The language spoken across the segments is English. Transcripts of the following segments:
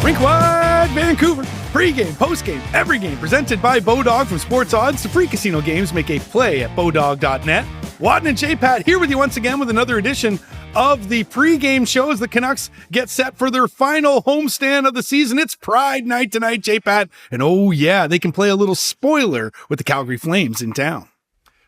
Rink-wide Vancouver. Pre-game, post-game, every game presented by Bodog. From sports odds to free casino games, make a play at bodog.net. Wadden and JPat here with you once again with another edition of the pre-game show as the Canucks get set for their final homestand of the season. It's Pride Night tonight, JPat. And oh yeah, they can play a little spoiler with the Calgary Flames in town.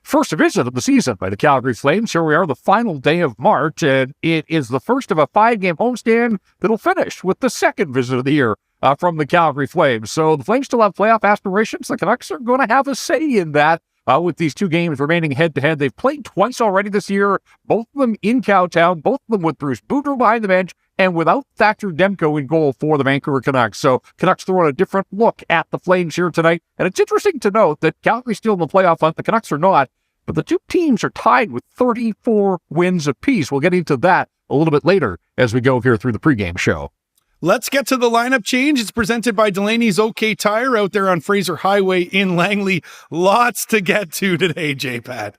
First visit of the season by the Calgary Flames. Here we are, the final day of March, and it is the first of a 5-game homestand that'll finish with the second visit of the year from the Calgary Flames. So the Flames still have playoff aspirations. The Canucks are going to have a say in that with these 2 games remaining head-to-head. They've played twice already this year, both of them in Cowtown, both of them with Bruce Boudreau behind the bench, and without Thatcher Demko in goal for the Vancouver Canucks. So Canucks throwing a different look at the Flames here tonight. And it's interesting to note that Calgary's still in the playoff hunt. The Canucks are not. But the 2 teams are tied with 34 wins apiece. We'll get into that a little bit later as we go here through the pregame show. Let's get to the lineup change. It's presented by Delaney's OK Tire out there on Fraser Highway in Langley. Lots to get to today, JPat.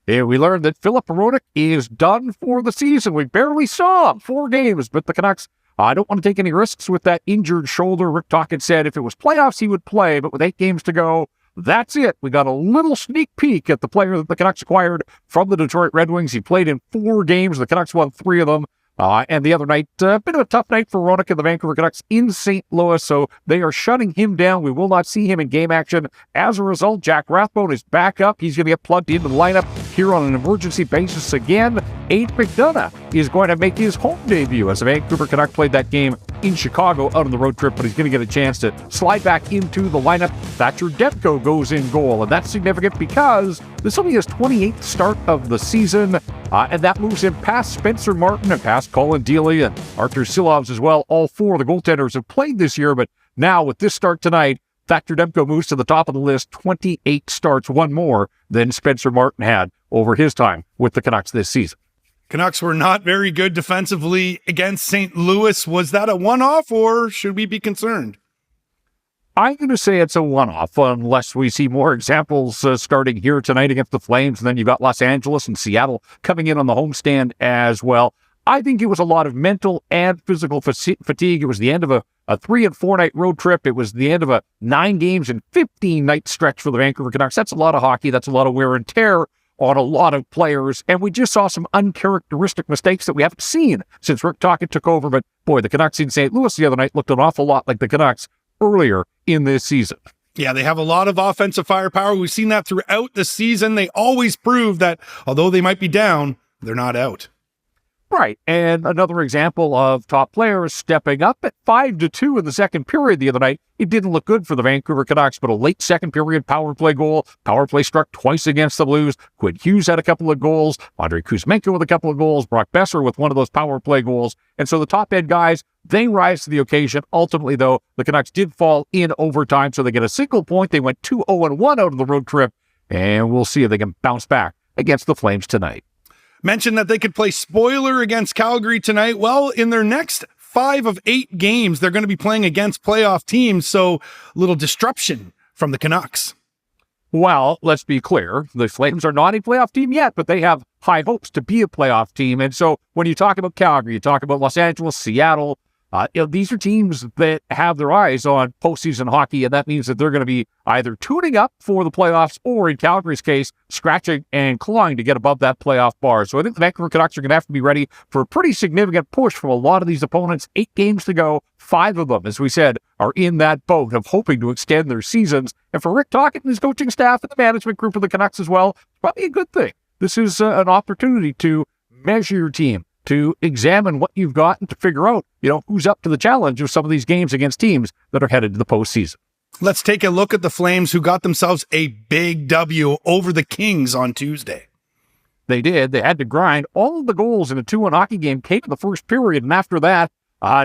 Yeah, we learned that Filip Hronek is done for the season. We barely saw him 4 games, but the Canucks, I don't want to take any risks with that injured shoulder. Rick Tocchet said if it was playoffs, he would play, but with 8 games to go, that's it. We got a little sneak peek at the player that the Canucks acquired from the Detroit Red Wings. He played in 4 games. The Canucks won 3 of them. And the other night, a bit of a tough night for Hronek and the Vancouver Canucks in St. Louis, so they are shutting him down. We will not see him in game action. As a result, Jack Rathbone is back up. He's going to get plugged into the lineup here on an emergency basis again. Abe McDonough is going to make his home debut as the Vancouver Canucks played that game in Chicago out on the road trip, but he's going to get a chance to slide back into the lineup. Thatcher Demko goes in goal, and that's significant because this will be his 28th start of the season, and that moves him past Spencer Martin and past Colin Dealey and Arthur Silovs as well. All 4 of the goaltenders have played this year, but now with this start tonight, Thatcher Demko moves to the top of the list, 28 starts, 1 more than Spencer Martin had over his time with the Canucks this season. Canucks were not very good defensively against St. Louis. Was that a one-off, or should we be concerned? I'm going to say it's a one-off unless we see more examples starting here tonight against the Flames. And then you've got Los Angeles and Seattle coming in on the homestand as well. I think it was a lot of mental and physical fatigue. It was the end of a 3- and 4-night road trip. It was the end of a 9 games and 15-night stretch for the Vancouver Canucks. That's a lot of hockey. That's a lot of wear and tear on a lot of players, and we just saw some uncharacteristic mistakes that we haven't seen since Rick Tocchet took over. But boy, the Canucks in St. Louis the other night looked an awful lot like the Canucks earlier in this season. Yeah, they have a lot of offensive firepower. We've seen that throughout the season. They always prove that although they might be down, they're not out. Right, and another example of top players stepping up at 5-2 in the second period the other night. It didn't look good for the Vancouver Canucks, but a late second period power play goal. Power play struck twice against the Blues. Quinn Hughes had a couple of goals. Andrei Kuzmenko with a couple of goals. Brock Besser with one of those power play goals. And so the top-end guys, they rise to the occasion. Ultimately, though, the Canucks did fall in overtime, so they get a single point. They went 2-0-1 out of the road trip, and we'll see if they can bounce back against the Flames tonight. Mentioned that they could play spoiler against Calgary tonight. Well, in their next 5 of 8 games, they're going to be playing against playoff teams, so a little disruption from the Canucks. Well, let's be clear. The Flames are not a playoff team yet, but they have high hopes to be a playoff team. And so when you talk about Calgary, you talk about Los Angeles, Seattle, these are teams that have their eyes on postseason hockey, and that means that they're going to be either tuning up for the playoffs or, in Calgary's case, scratching and clawing to get above that playoff bar. So I think the Vancouver Canucks are going to have to be ready for a pretty significant push from a lot of these opponents. 8 games to go, 5 of them, as we said, are in that boat of hoping to extend their seasons. And for Rick Tocchet and his coaching staff and the management group of the Canucks as well, it's probably a good thing. This is an opportunity to measure your team, to examine what you've got and to figure out, who's up to the challenge of some of these games against teams that are headed to the postseason. Let's take a look at the Flames, who got themselves a big W over the Kings on Tuesday. They did. They had to grind. All of the goals in a 2-1 hockey game came in the first period, and after that,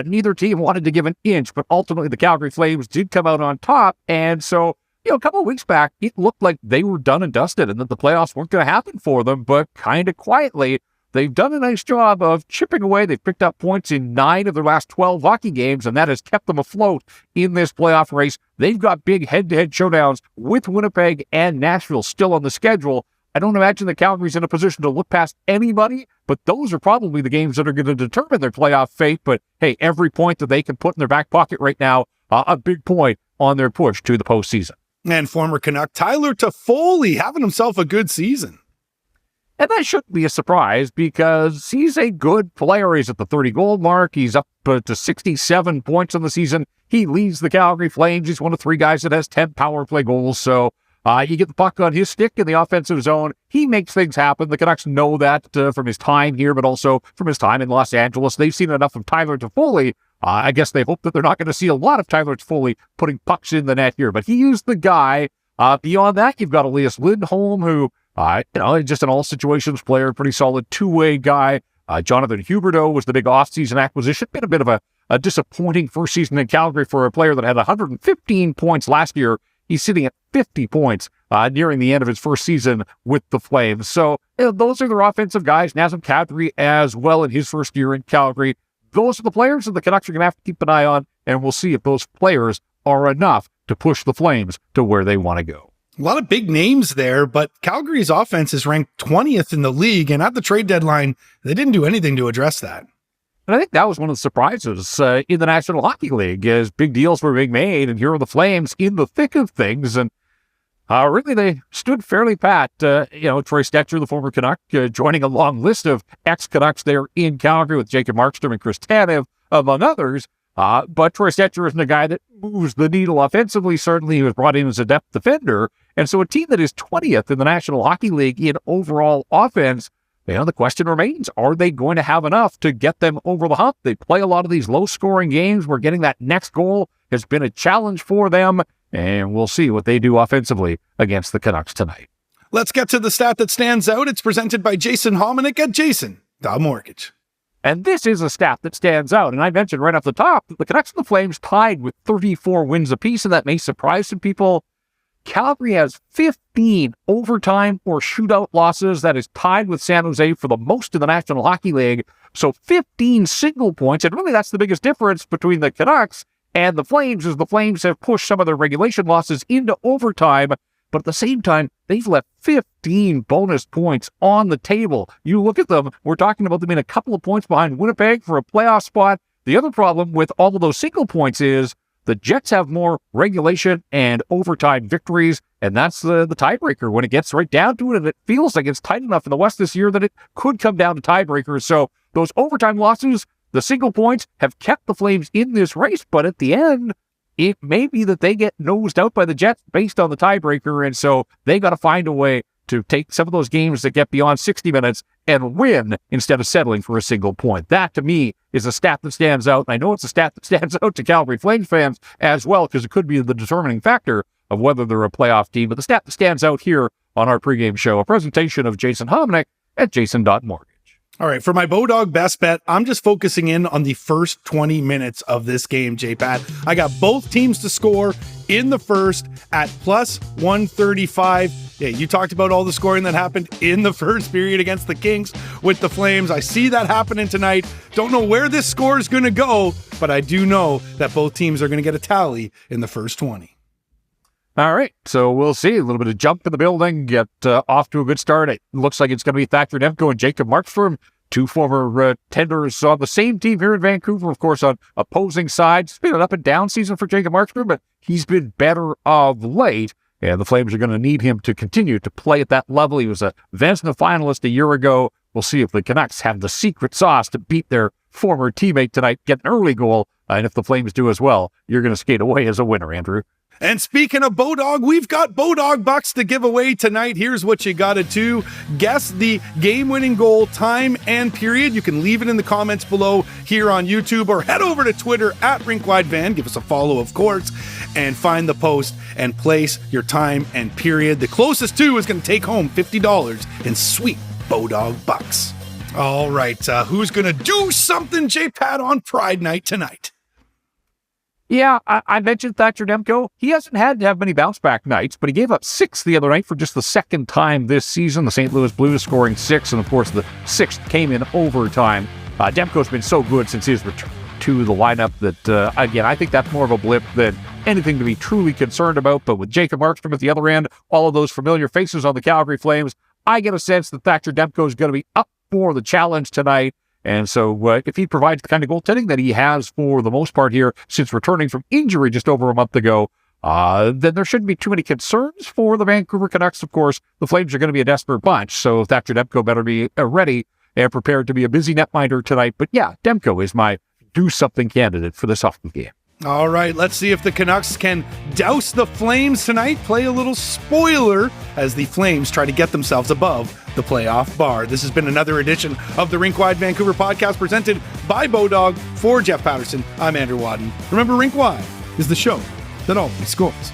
neither team wanted to give an inch, but ultimately the Calgary Flames did come out on top, and so a couple of weeks back, it looked like they were done and dusted and that the playoffs weren't going to happen for them, but kind of quietly, they've done a nice job of chipping away. They've picked up points in 9 of their last 12 hockey games, and that has kept them afloat in this playoff race. They've got big head-to-head showdowns with Winnipeg and Nashville still on the schedule. I don't imagine that Calgary's in a position to look past anybody, but those are probably the games that are going to determine their playoff fate. But hey, every point that they can put in their back pocket right now, a big point on their push to the postseason. And former Canuck Tyler Toffoli having himself a good season. And that shouldn't be a surprise because he's a good player. He's at the 30-goal mark. He's up to 67 points on the season. He leads the Calgary Flames. He's one of 3 guys that has 10 power play goals. So you get the puck on his stick in the offensive zone. He makes things happen. The Canucks know that from his time here, but also from his time in Los Angeles. They've seen enough of Tyler Toffoli. I guess they hope that they're not going to see a lot of Tyler Toffoli putting pucks in the net here. But he is the guy. Beyond that, you've got Elias Lindholm, who just an all-situations player, pretty solid two-way guy. Jonathan Huberdeau was the big off-season acquisition. Been a bit of a disappointing first season in Calgary for a player that had 115 points last year. He's sitting at 50 points nearing the end of his first season with the Flames. So those are their offensive guys. Nazem Kadri as well in his first year in Calgary. Those are the players that the Canucks are going to have to keep an eye on, and we'll see if those players are enough to push the Flames to where they want to go. A lot of big names there, but Calgary's offense is ranked 20th in the league, and at the trade deadline, they didn't do anything to address that. And I think that was one of the surprises in the National Hockey League as big deals were being made, and here are the Flames in the thick of things, and really they stood fairly pat. Troy Stecher, the former Canuck, joining a long list of ex-Canucks there in Calgary with Jacob Markstrom and Chris Tanev, among others. But Troy Stecher isn't a guy that moves the needle offensively. Certainly, he was brought in as a depth defender. And so a team that is 20th in the National Hockey League in overall offense, the question remains, are they going to have enough to get them over the hump? They play a lot of these low-scoring games where getting that next goal has been a challenge for them, and we'll see what they do offensively against the Canucks tonight. Let's get to the stat that stands out. It's presented by Jason Hominick at Jason.Mortgage. And this is a stat that stands out. And I mentioned right off the top that the Canucks and the Flames tied with 34 wins apiece, and that may surprise some people. Calgary has 15 overtime or shootout losses. That is tied with San Jose for the most in the National Hockey League. So 15 single points. And really that's the biggest difference between the Canucks and the Flames, is the Flames have pushed some of their regulation losses into overtime. But at the same time, they've left 15 bonus points on the table. You look at them, we're talking about them being a couple of points behind Winnipeg for a playoff spot. The other problem with all of those single points is the Jets have more regulation and overtime victories, and that's the tiebreaker when it gets right down to it. And it feels like it's tight enough in the West this year that it could come down to tiebreakers. So those overtime losses, the single points, have kept the Flames in this race, but at the end, it may be that they get nosed out by the Jets based on the tiebreaker, and so they got to find a way to take some of those games that get beyond 60 minutes and win instead of settling for a single point. That, to me, is a stat that stands out, and I know it's a stat that stands out to Calgary Flames fans as well, because it could be the determining factor of whether they're a playoff team. But the stat that stands out here on our pregame show, a presentation of Jason Hominick at Jason.Mortgage. All right, for my Bodog Best Bet, I'm just focusing in on the first 20 minutes of this game, JPat. I got both teams to score in the first at plus 135. Yeah, you talked about all the scoring that happened in the first period against the Kings with the Flames. I see that happening tonight. Don't know where this score is going to go, but I do know that both teams are going to get a tally in the first 20. All right, so we'll see. A little bit of jump in the building, get off to a good start. It looks like it's going to be Thatcher Demko and Jacob Markstrom, two former tenders on the same team here in Vancouver, of course, on opposing sides. It's been an up and down season for Jacob Markstrom, but he's been better of late, and the Flames are going to need him to continue to play at that level. He was a Vezina finalist a year ago. We'll see if the Canucks have the secret sauce to beat their former teammate tonight, get an early goal, and if the Flames do as well, you're going to skate away as a winner, Andrew. And speaking of Bodog, we've got Bodog bucks to give away tonight. Here's what you got to do. Guess the game-winning goal, time, and period. You can leave it in the comments below here on YouTube, or head over to Twitter at RinkWideVan. Give us a follow, of course, and find the post and place your time and period. The closest to is going to take home $50 in sweet Bodog bucks. All right, who's going to do something, JPat, on Pride Night tonight? Yeah, I mentioned Thatcher Demko. He hasn't had to have many bounce-back nights, but he gave up 6 the other night for just the second time this season. The St. Louis Blues scoring 6, and of course the 6th came in overtime. Demko's been so good since his return to the lineup that, again, I think that's more of a blip than anything to be truly concerned about. But with Jacob Markstrom at the other end, all of those familiar faces on the Calgary Flames, I get a sense that Thatcher Demko is going to be up for the challenge tonight. And so if he provides the kind of goaltending that he has for the most part here since returning from injury just over a month ago, then there shouldn't be too many concerns for the Vancouver Canucks. Of course, the Flames are going to be a desperate bunch, so Thatcher Demko better be ready and prepared to be a busy netminder tonight. But yeah, Demko is my do-something candidate for this hockey game. All right, let's see if the Canucks can douse the Flames tonight. Play a little spoiler as the Flames try to get themselves above the playoff bar. This has been another edition of the Rink-Wide Vancouver podcast presented by Bodog. For Jeff Patterson, I'm Andrew Wadden. Remember, Rink-Wide is the show that always scores.